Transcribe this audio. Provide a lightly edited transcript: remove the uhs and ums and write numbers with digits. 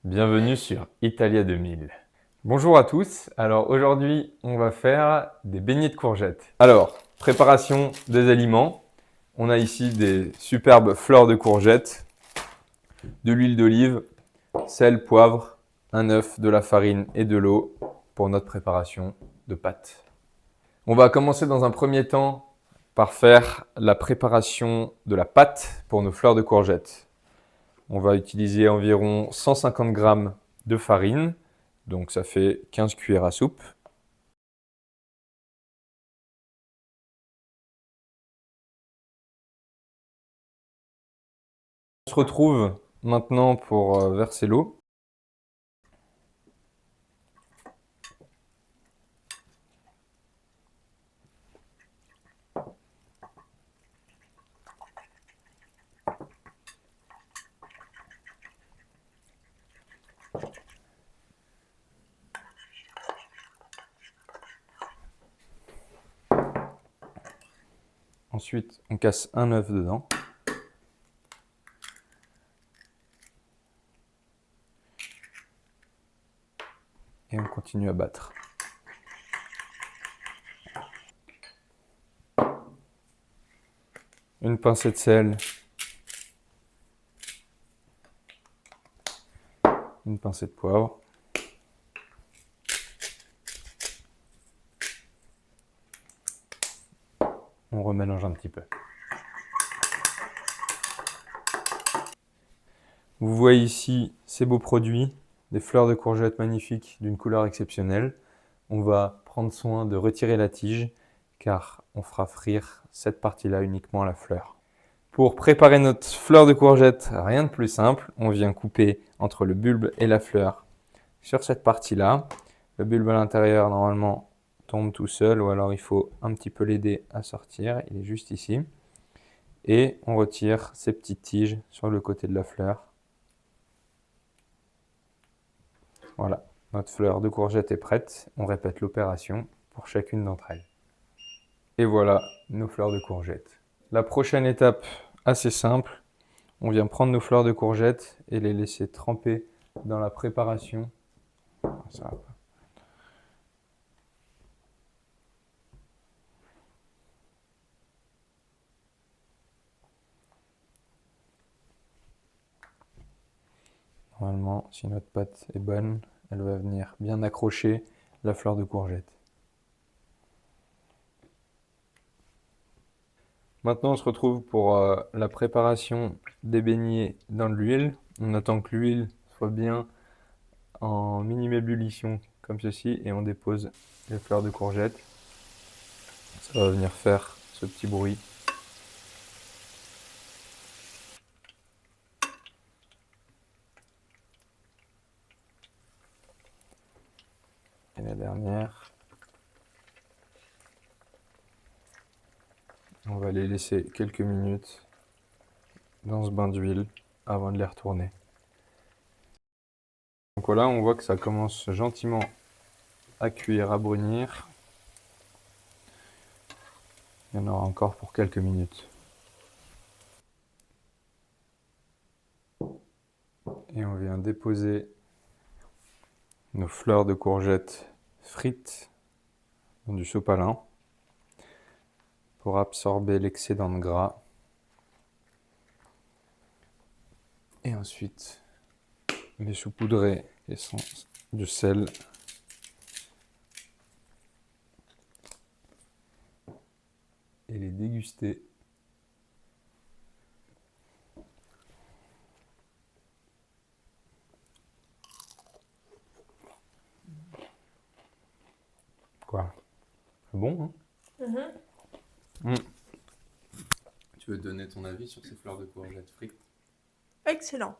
Bienvenue sur Italia 2000. Bonjour à tous, alors aujourd'hui on va faire des beignets de courgettes. Alors, préparation des aliments. On a ici des superbes fleurs de courgettes, de l'huile d'olive, sel, poivre, un œuf, de la farine et de l'eau pour notre préparation de pâtes. On va commencer dans un premier temps par faire la préparation de la pâte pour nos fleurs de courgettes. On va utiliser environ 150 g de farine, donc ça fait 15 cuillères à soupe. On se retrouve maintenant pour verser l'eau. Ensuite, on casse un œuf dedans. Et on continue à battre. Une pincée de sel. Une pincée de poivre. On remélange un petit peu. Vous voyez ici ces beaux produits, des fleurs de courgettes magnifiques d'une couleur exceptionnelle. On va prendre soin de retirer la tige car on fera frire cette partie-là uniquement à la fleur. Pour préparer notre fleur de courgette, rien de plus simple. On vient couper entre le bulbe et la fleur sur cette partie-là. Le bulbe à l'intérieur, normalement, tombe tout seul ou alors il faut un petit peu l'aider à sortir. Il est juste ici. Et on retire ces petites tiges sur le côté de la fleur. Voilà, notre fleur de courgette est prête. On répète l'opération pour chacune d'entre elles. Et voilà nos fleurs de courgette. La prochaine étape, assez simple, on vient prendre nos fleurs de courgette et les laisser tremper dans la préparation. Ça va pas. Normalement, si notre pâte est bonne, elle va venir bien accrocher la fleur de courgette. Maintenant, on se retrouve pour la préparation des beignets dans l'huile. On attend que l'huile soit bien en minime ébullition comme ceci et on dépose les fleurs de courgette. Ça va venir faire ce petit bruit. Et la dernière. On va les laisser quelques minutes dans ce bain d'huile avant de les retourner. Donc voilà, on voit que ça commence gentiment à cuire, à brunir. Il y en aura encore pour quelques minutes. Et on vient déposer nos fleurs de courgettes frites dans du sopalin pour absorber l'excédent de gras. Et ensuite, les saupoudrer d'essence, de sel. Et les déguster. Quoi? C'est bon, hein? Tu veux donner ton avis sur ces fleurs de courgettes frites? Excellent.